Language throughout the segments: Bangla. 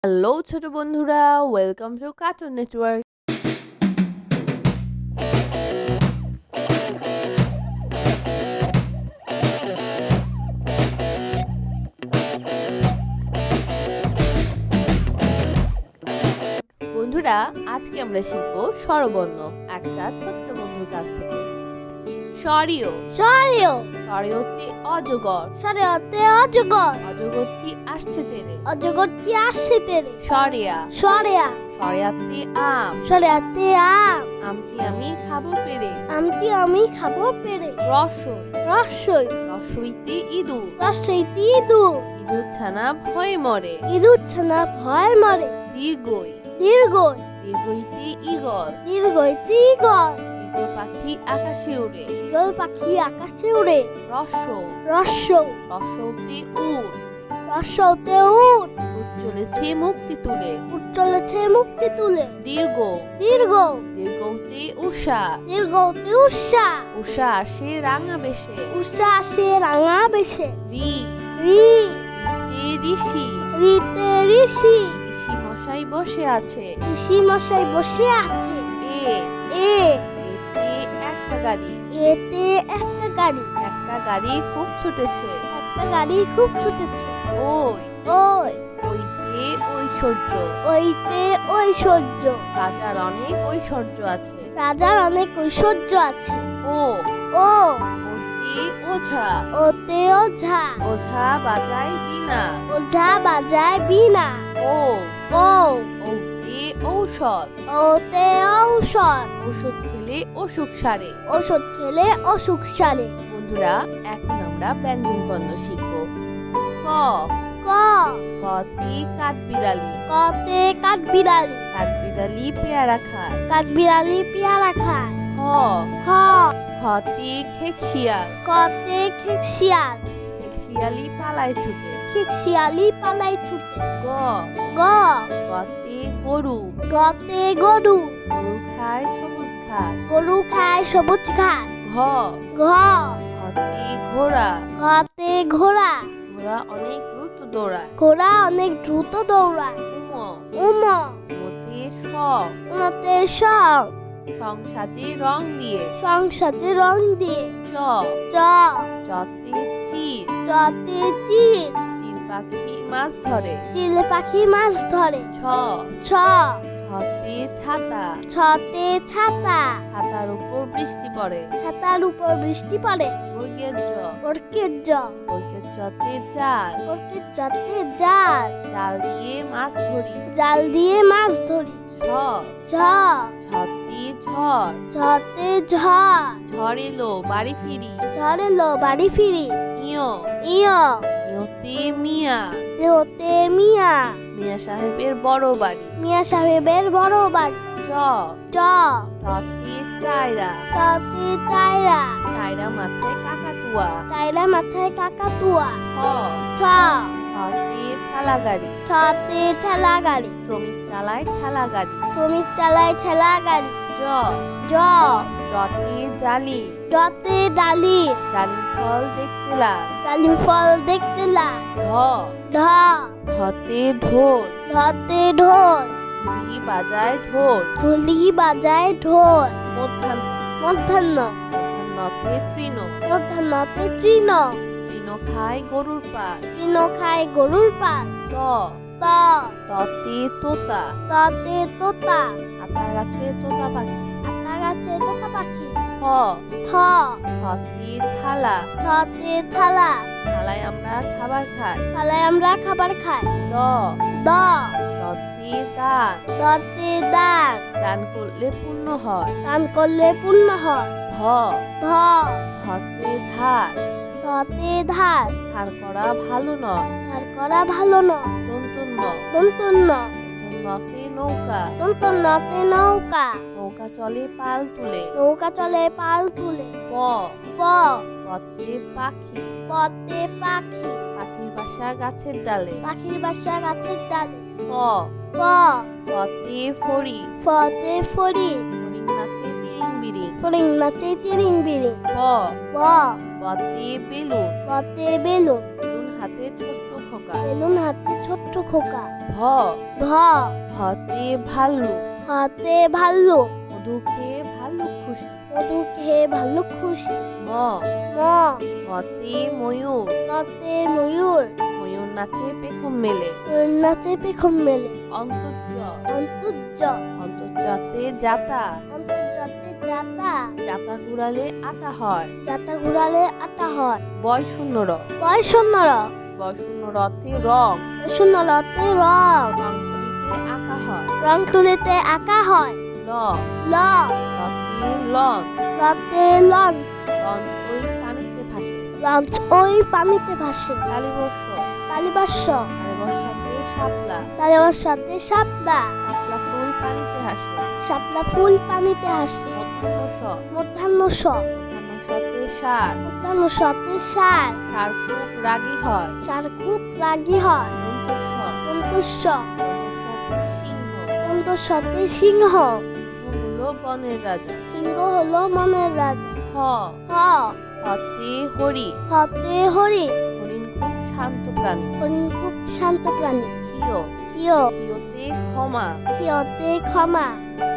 হ্যালো ছোট বন্ধুরা, ওয়েলকাম টু কার্টুন নেটওয়ার্ক। বন্ধুরা, আজকে আমরা শিখব স্বরবর্ণ একটা ছোট্ট বন্ধুর কাছ থেকে। স্বরীয় স্বরীয় স্বরীয়তে অজগর, স্বরীয়তে অজগর অজগরটি আসছে তেরে। অজগরটি আসছে তেরে স্বরেয়া স্বরেয়া স্বরেয়াতে আম, স্বরেয়াতে আম আমটি আমি খাবো পেরে। আমটি আমি খাবো পেরে রসই রসই রসইতে ইঁদুর, রসইতে ইঁদুর ইঁদুর ছানা ভয়ে মরে। ইঁদুর ছানা ভয় মরে দীর্ঘই দীর্ঘই দীর্ঘইতে ঈগল, দীর্ঘইতে ঈগল ঈগল পাখি আকাশে উড়ে। ঈগল পাখি আকাশে উড়ে রস্য রস্যৌ রস্যতে উট, রস্যৌতে উট উট চলেছে মুক্তি তুলে। উট চলেছে মুক্তি তুলে দীর্ঘ দীর্ঘ দীর্ঘতে উষা, দীর্ঘতে উষা উষা আসে রাঙা বেশে। উষা আসে রাঙা বেশে রি রি রিতে ঋষি, ঋতে ঋষি ঋষি মশাই বসে আছে। ঋষি মশাই বসে আছে এ এ এতে একটা গাড়ি, এতে একটা গাড়ি খুব ছুটেছে। একটা গাড়ি খুব ছুটেছে ওই ওই ওইতে ঐশ্বর্য, ওইতে ঐশ্বর্য রাজার অনেক ঐশ্বর্য আছে। রাজার অনেক ঐশ্বর্য আছে ও ও ওতে ওঝা, ওতে ওঝা ওঝা বাজায় বীণা। ওঝা বাজায় বীণা ও ও ওতে ঔষধ, ওতে ঔষধ ওষুধ খেলে অসুখ সারে। ওষুধ খেলে অসুখ সারে বন্ধুরা, এখন আমরা ব্যঞ্জন বর্ণ শিখব। ক ক কতে কাঠবিড়ালি, কতে কাঠবিড়ালি কাঠবিড়ালি পেয়ারা খায়। কাঠবিড়ালি পেয়ারা খায় খ খ খতে খেকশিয়াল, কতে খেকশিয়াল খেকশিয়ালি পালায় ছুটে। খেকশিয়ালি পালাই ছুটে গ গ গতে গরু, গতে গরু গরু খায় সবুজ ঘাস। গরু খায় সবুজ ঘাস ঘ ঘ ঘতে ঘোড়া, ঘতে ঘোড়া ঘোড়া অনেক দ্রুত দৌড়ায়। ঘোড়া অনেক দ্রুত দৌড়ায় উম উম মতে স উমতে সং সংসাজে রং দিয়ে। সংসারে রং দিয়ে চ চ চতে চির, চতে চিল চির পাখি মাছ ধরে। চিল পাখি মাছ ধরে ছ ছ ছতে ছাতা, ছতে ছাতা ছাতার উপর বৃষ্টি পড়ে। ছাতার উপর বৃষ্টি পড়ে বর্গের জ বরকের জ বর্গের জতে জাল, বরকের জতে জাল জাল দিয়ে মাছ ধরি। জাল দিয়ে মাছ ধরি ঝ ঝ ঝতে ঝড়, ঝতে ঝড় ঝড় এলো বাড়ি ফিরি। ঝড় এলো বাড়ি ফিরি ইয় ইয় ইয়তে মিয়া, ইহতে মিয়া মিয়া সাহেবের বড় বাড়ি। মিয়া সাহেবের বড় বাড়ি চ চ টতে চায়রা, টতে টায়রা চায়রা মাথায় কাকাতুয়া। টায়রা মাথায় কাকাতুয়া ছ ছ ছতে ঠেলা গাড়ি, ছতে ঠেলা গাড়ি শ্রমিক চালায় ঠেলা গাড়ি। শ্রমিক চালায় ঠেলা গাড়ি জ জ জতে জালি, জতে ডালি ডালিম ফল দেখতে লাল। ডালিম ফল দেখতে লাল ঢ ঢ ঢতে ঢোল, ঢতে ঢোল ঢুলি বাজায় ঢোল। ঢুলি বাজায় ঢোল মধ্যাহ্ন মধ্যাহ্ন মধ্যাহ্নতে তৃণ, মধ্যাহ্নতে তৃণ তৃণ খায় গরুর পাল। তৃণ খায় গরুর পাল ত ত ততে তোতা, ততে তোতা আতা গাছে তোতা পাখি। আতা গাছে তোতা পাখি খ থ থতে থালা, থতে থালা থালায় আমরা খাবার খাই। থালায় আমরা খাবার খাই দ দ দতে দান, দতে দান দান করলে পুণ্য হয়। দান করলে পুণ্য হয় ধ ধ ধতে ধার, ধতে ধার ধার করা ভালো নয়। ধার করা ভালো নয় দন্তন্য দন্তন্য দন্তন্যতে নৌকা, দন্তন্যতে নৌকা নৌকা চলে পাল তুলে। নৌকা চলে পাল তুলে প প পথে পাখি, পথে পাখি পাখির বাসা গাছের ডালে। পাখির বাসা গাছের ডালে প প পথে ফড়ি, ফতে ফড়ি ফড়িং নাচে তিরিং বিরিং। ফড়িং নাচে তিরিং বিরিং প প পথে বেলুন, পথে বেলুন বেলুন হাতে ছোট্ট খোকা। খোকা। বেলুন হাতে ছোট্ট খোকা। ভ ভ ভতে ভাল্লুক। হাতে ভাল্লুক। মধু খেয়ে ভাল্লুক খুশি। মধু খেয়ে ভাল্লুক খুশি। ম ম মতে ময়ূর। মতে ময়ূর। ময়ূর নাচে পেখম মেলে। ময়ূর নাচে পেখম মেলে। অন্তর্য অন্তর্য অন্তর্জাতে জাতা। অন্তর্জাতে জাতা। জাতা ঘুরালে আটা হয়। জাতা ঘুরালে আটা হয়। বয় শূন্য র। বয় শূন্য র। বয় শূন্য রতে রং। শূন্য রতে রং। রং তুলিতে আঁকা হয়। রং তুলিতে আঁকা হয়। ল ল রতে লঞ্চ। রতে লঞ্চ। লঞ্চ ওই পানিতে ভাসে। লঞ্চ ওই পানিতে ভাসে। কালীবর্ষ কালীবাস্য কালীবর্ষাতে শাপলা। তালের সাথে শাপলা। শাপলা ফুল পানিতে হাসে। শাপলা ফুল পানিতে হাসে। মধ্যাহ্ন স মধ্যাহ্ন স মধ্যাহ্ন সতে ষাঁড়। মধ্যাহ্ন সতে ষাঁড়। ষাঁড় খুব রাগী হয়। ষাঁড় খুব রাগী হয়। দন্তস্ব দন্তস্ব দন্তস্বতে সিংহ। দন্তস্বতে সিংহ। সিংহ হলো বনের রাজা। সিংহ হলো মনের রাজা। হ হ হতে হরি। হতে হরি। হরিণ খুব শান্ত প্রাণী। হরিণ খুব শান্ত প্রাণী। ক্ষিয় ক্ষিয় ক্ষিয়তে ক্ষমা। ক্ষিয়তে ক্ষমা।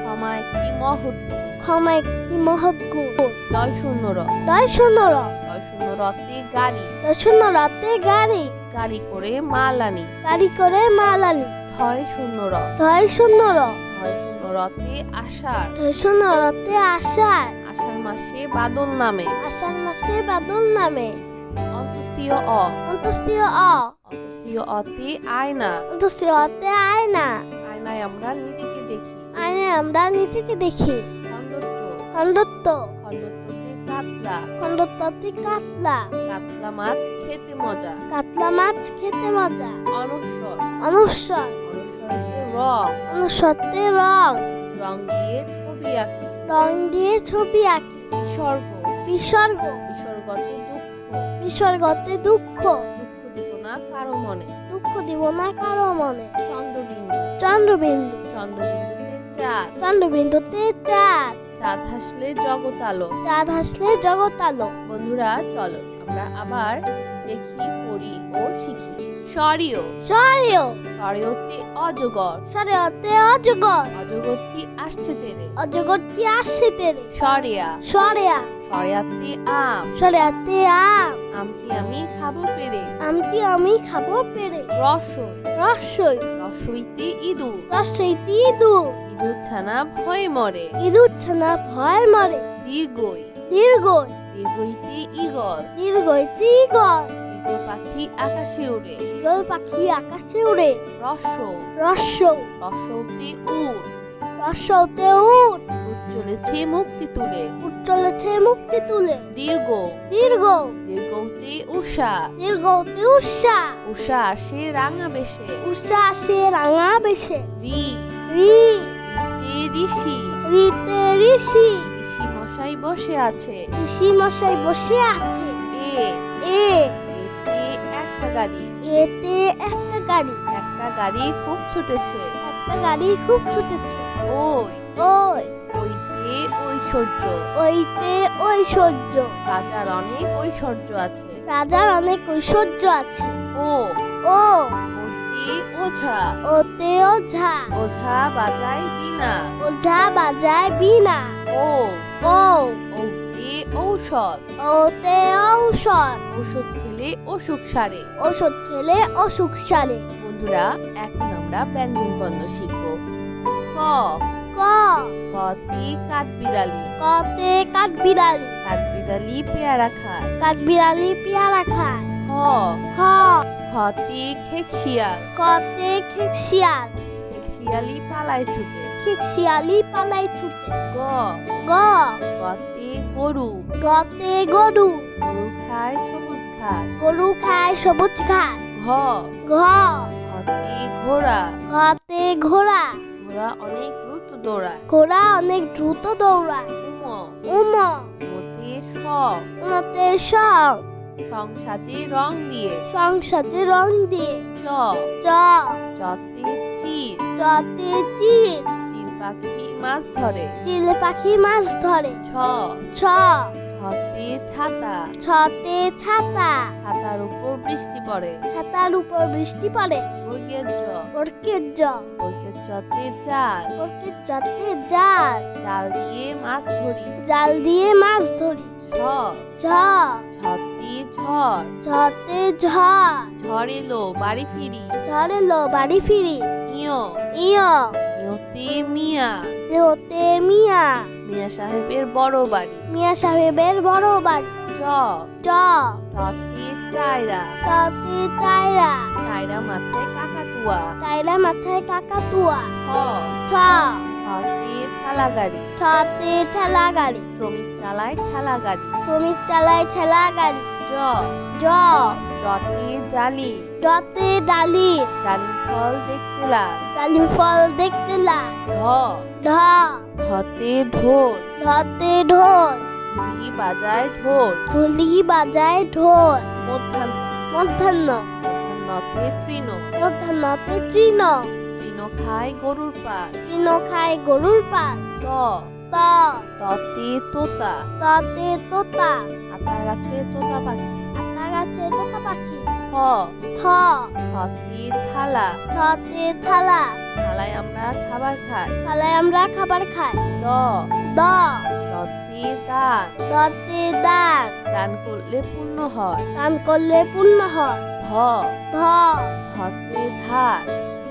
ক্ষমা একটি মহৎ গুণ। ক্ষমা একটি মহৎ গুণ। লয় শূন্য র। লয় শূন্য র। লয় শূন্য রতে গাড়ি। লয় শূন্য রতে গাড়ি। গাড়ি করে মাল আনি। গাড়ি করে মাল আনি। ঢয় শূন্য র। ঢয় শূন্য র। ঢয় শূন্য রতে আষাঢ়। ঢয় শূন্য রতে আষাঢ়। আষাঢ় মাসে বাদল নামে। আষাঢ় মাসে বাদল নামে। অন্তস্তীয় অ। অন্তস্তীয় অ। অন্তস্তীয় অতে আয়না। অন্তস্তীয় অতে আয়না। আয়নায় আমরা নিজেকে দেখি। আয়নায় আমরা নিজেকে দেখি। খণ্ডত্ব খণ্ডত্ব খণ্ডত্বতে কাতলা। খণ্ডত্বতে কাতলা। কাতলা মাছ খেতে মজা। কাতলা মাছ খেতে মজা। অনস্বর অনুস্বর অনস্বরেতে রং। অনুস্বরতে রং। রং দিয়ে ছবি আঁকি। রং দিয়ে ছবি আঁকি। বিসর্গ বিসর্গ বিসর্গতে দুঃখ। বিসর্গতে দুঃখ। দুঃখ দিব না কারো মনে। দুঃখ দিব না কারো মনে। চন্দ্রবিন্দু চন্দ্রবিন্দু চন্দ্রবিন্দুতে চাঁদ। চন্দ্রবিন্দুতে চাঁদ। চাঁদ হাসলে জগৎ আলো। চাঁদ হাসলে জগৎ আলো। বন্ধুরা চলো আমরা আবার দেখি পড়ি ও শিখি। স্বরীয় সরেও স্বরীয়তে অজগর। সরেওতে অজগর। অজগরটি আসছে তেরে। অজগরটি আসছে তেরে। সরেয়া সরেয়া সরেয়াতে আম। সরেয়াতে আম। আমটি আমি খাবো পেরে। আমটি আমি খাবো পেরে। রসই রসই রসইতে ইঁদুর। রসইতে ইঁদুর। ইঁদুর ছানা ভয়ে মরে। ইঁদুর ছানা ভয় মরে। দীর্ঘই দীর্ঘই দীর্ঘইতে ঈগল। দীর্ঘইতে ঈগল। ঈগল পাখি আকাশে উড়ে। ঈগল পাখি আকাশে উড়ে। রসৌ রসৌ রসৌতে উট। রসৌতে উট। উট চলেছে মুক্তি তুলে। উট চলেছে মুক্তি তুলে। দীর্ঘ দীর্ঘ দীর্ঘতে উষা। দীর্ঘতে উষা। উষা আসে রাঙা বেশে। উষা আসে রাঙা বেশে। রি রি রিতে ঋষি। রিতে ঋষি। ঋষি মশাই বসে আছে। ঋষি মশাই বসে আছে। এ এ এতে একটা গাড়ি। এতে একটা গাড়ি। একটা গাড়ি খুব ছুটেছে। একটা গাড়ি খুব ছুটেছে। ওই ওই ওইতে ঐশ্বর্য। ওইতে ঐশ্বর্য। রাজার অনেক ঐশ্বর্য আছে। রাজার অনেক ঐশ্বর্য আছে। ও ও ওতে ওঝা। ওতে ওঝা। ওঝা বাজায় বীণা। ওঝা বাজায় বীণা। ও ও ওতে ঔষধ। ওতে ঔষধ। ওষুধ খেলে অসুখ সারে। ওষুধ খেলে অসুখ সারে। বন্ধুরা এখন আমরা ব্যঞ্জন বর্ণ শিখব। ক ক কতে কাঠবিড়ালি। কতে কাঠবিড়ালি। কাঠবিড়ালি পেয়ারা খায়। কাঠবিড়ালি পেয়ারা খায়। খ খ খতে খেকশিয়াল। কতে খেকশিয়াল। খেকশিয়ালি পালায় ছুটে। খেকশিয়ালি পালাই ছুটে। গ গ গতে গরু। গতে গরু। গরু খায় সবুজ ঘাস। গরু খায় সবুজ ঘাস। ঘ ঘ ঘতে ঘোড়া। ঘতে ঘোড়া। ঘোড়া অনেক দ্রুত দৌড়ায়। ঘোড়া অনেক দ্রুত দৌড়ায়। উম উম মতে স উমতে সং সংসাজে রং দিয়ে। সংসাজে রং দিয়ে। চ চ চতে চির। চতে চিল। চিল পাখি মাছ ধরে। চিল পাখি মাছ ধরে। ছ ছ ছতে ছাতা, ছতে ছাতা, ছাতার উপর বৃষ্টি পড়ে। ছাতার উপর বৃষ্টি পড়ে। বর্গের জ, বর্গের জ, বর্গের জতে জাল, বর্গের জতে জাল, জাল দিয়ে মাছ ধরি। জাল দিয়ে মাছ ধরি। ঝ, ঝ, ঝতে ঝড়, ঝতে ঝড়, ঝড় এলো বাড়ি ফিরি। ঝড় এলো বাড়ি ফিরি। ইয়, ইয়, ইয়তে মিয়া, ইয়তে মিয়া, মিয়া সাহেবের বড় বাড়ি। মিয়া সাহেবের বড় বাড়ি। চ, চ, টতে চায়রা, টতে টায়রা, চায়রা মাথায় কাকাতুয়া। টায়রা মাথায় কাকাতুয়া। ঠ, ছ, ঠতে ঠেলা গাড়ি, ছতে ঠেলা গাড়ি, শ্রমিক চালায় ঠেলা গাড়ি। শ্রমিক চালায় ঠেলা গাড়ি। জ, জ, ডতে জালি, ডতে ডালি, ডালিম ফল দেখতে লাল। ডালিম ফল দেখতে লাল। ঢ, ঢ, ঢতে ঢোল, ঢতে ঢোল, ঢুলি বাজায় ঢোল। ঢুলি বাজায় ঢোল। মধ্যাহ্ন, মধ্যাহ্ন, মধ্যাহ্নতে তৃণ, মধ্যাহ্নতে তৃণ, তৃণ খায় গরুর পাল। তৃণ খায় গরুর পাল। ত, ত, ততে তোতা, ততে তোতা, আতা গাছে তোতা পাখি। আতা গাছে তোতা পাখি। খ, থ, থতে থালা, থতে থালা, থালায় আমরা খাবার খাই। থালায় আমরা খাবার খাই। দ, দ, দতে দান, দতে দান, দান করলে পুণ্য হয়। দান করলে পুণ্য হয়। ধ, ধ, ধতে ধার,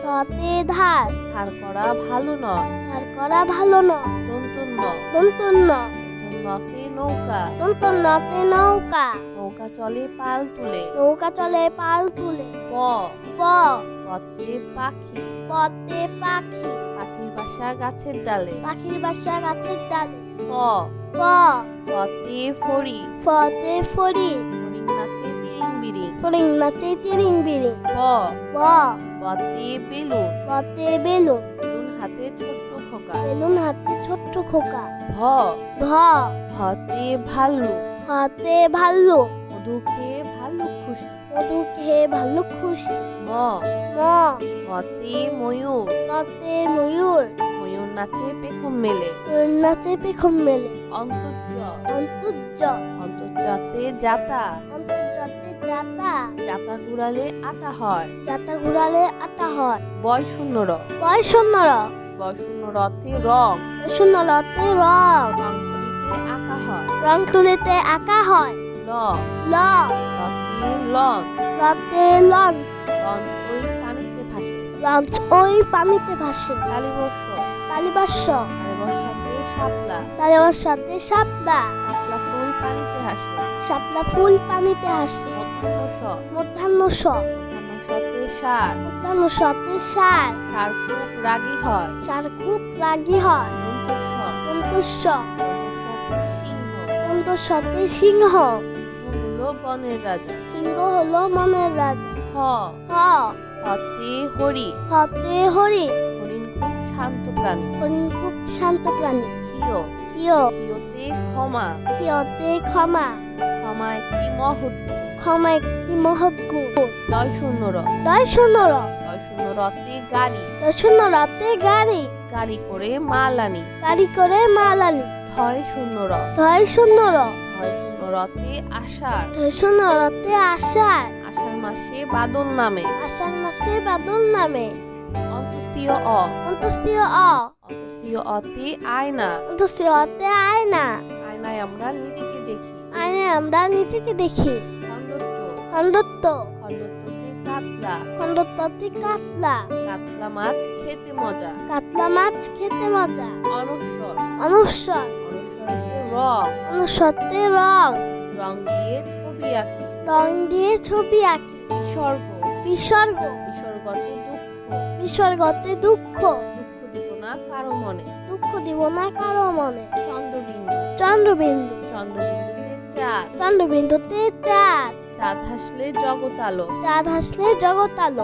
ধতে ধার, ধার করা ভালো নয়। ধার করা ভালো নয়। দন্তন্য, দন্তন্য, দন্তন্যতে নৌকা, দন্তন্যতে নৌকা, নৌকা চলে পাল তুলে। নৌকা চলে পাল তুলে। প, প, পথে পাখি, পথে পাখি, পাখির বাসা গাছের ডালে। পাখির বাসা গাছের ডালে। ফ, ফ, ফতে ফড়ি, ফতে ফড়ি, ফড়িং নাচে তিরিং বিরিং। ফড়িং নাচে তিরিং বিরিং। ব, ব, বতে বেলুন, বতে বেলুন, বেলুন হাতে ছোট্ট খোকা। বেলুন হাতে ছোট্ট খোকা। ভ, ভ, ভতে ভাল্লুক, হাতে ভাল্লুক, মধু খেয়ে ভাল্লুক খুশি। মধু খেয়ে ভাল্লুক খুশি। ম, ম, মতে ময়ূর, মতে ময়ূর, ময়ূর নাচে পেখম মেলে। ময়ূর নাচে পেখম মেলে। অন্তর্য, অন্তর্য, অন্তর্যতে জাতা, অন্তর্জাতে জাতা, জাতা ঘুরালে আটা হয়। জাতা ঘুরালে আটা হয়। বয় শূন্য র, বয় শূন্য র, বয় শূন্য রতে রং, শূন্য রতে রং, রং তুলিতে আঁকা হয়। রং তুলিতে আঁকা হয়। ল, ল, রতে লঞ্চ, রতে লঞ্চ, লঞ্চ ওই পানিতে ভাসে। লঞ্চ ওই পানিতে ভাসে। কালীবর্ষ, কালীবাস্য, কালীবর্ষাতে শাপলা, তালের সাথে শাপলা, শাপলা ফুল পানিতে হাসে। শাপলা ফুল পানিতে হাসে। মধ্যাহ্ন স, মধ্যাহ্ন স, মধ্যাহ্ন সতে সার, মধ্যাহ্ন সতে সার, সার খুব রাগী হয়। সার খুব রাগী হয়। দন্তস্ব, দন্তস্ব, দন্তস্বতে সিংহ, দন্তস্বতে সিংহ, সিংহ হলো বনের রাজা। সিংহ হলো মনের রাজা। হ, হ, হতে হরি, হতে হরি, হরিণ খুব শান্ত প্রাণী। হরিণ খুব শান্ত প্রাণী। ক্ষিয়, ক্ষিয়, ক্ষিয়তে ক্ষমা, ক্ষিয়তে ক্ষমা, ক্ষমা একটি মহৎ গুণ। ক্ষমা একটি মহৎ গুণ। লয় শূন্য র, লয় শূন্য র, লয় শূন্য রতে গাড়ি, লয় শূন্য রতে গাড়ি, গাড়ি করে মাল আনি। গাড়ি করে মাল আনি। ঢয় শূন্য র, ঢয় শূন্য র, ঢয় শূন্য রতে আষাঢ়, ঢয় শূন্য রতে আষাঢ়, আষাঢ় মাসে বাদল নামে। আষাঢ় মাসে বাদল নামে। অন্তস্তীয় অ, অন্তস্তীয় অ, অন্তস্তীয় অতে আয়না, অন্তস্তীয় অতে আয়না, আয়নায় আমরা নিজেকে দেখি। আয়নায় আমরা নিজেকে দেখি। খণ্ডত্ব, খণ্ডত্ব, খণ্ডত্বতে কাতলা, খণ্ডত্বতে কাতলা, কাতলা মাছ খেতে মজা। কাতলা মাছ খেতে মজা। অনস্বর, অনুস্বর, অনস্বরতে রং, অনুস্বরতে রং, রং দিয়ে ছবি আঁকি। রং দিয়ে ছবি আঁকি। বিসর্গ, বিসর্গ, বিসর্গতে দুঃখ, বিসর্গতে দুঃখ, দুঃখ দিব না কারো মনে। দুঃখ দিব না কারো মনে। চন্দ্রবিন্দু, চন্দ্রবিন্দু, চন্দ্রবিন্দুতে চাঁদ, চন্দ্রবিন্দুতে চাঁদ, চাঁদ হাসলে জগৎ আলো। চাঁদ হাসলে জগৎ আলো।